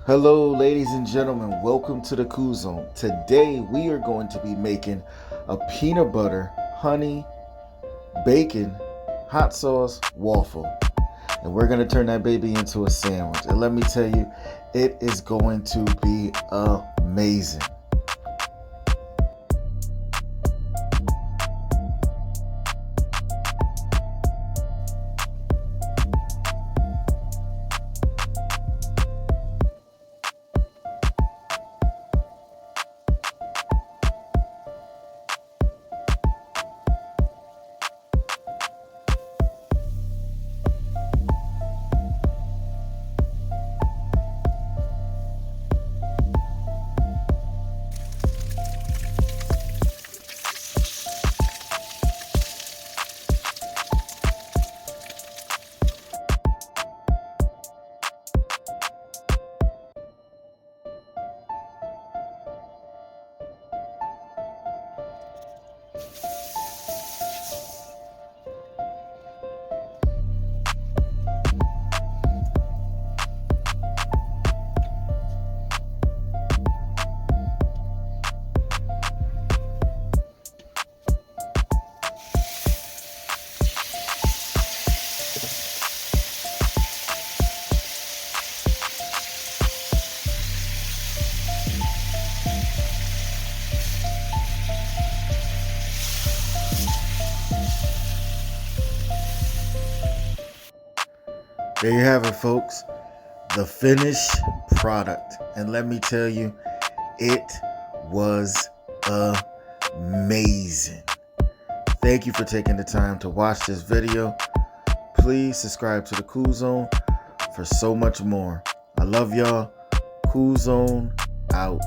Hello, ladies and gentlemen. Welcome to the Kool Zone. Today we are going to be making a peanut butter, honey, bacon, hot sauce waffle. And we're going to turn that baby into a sandwich. And let me tell you, it is going to be amazing. There you have it, folks. The finished product. And let me tell you, it was amazing. Thank you for taking the time to watch this video. Please subscribe to the Kool Zone for so much more. I love y'all. Kool Zone out.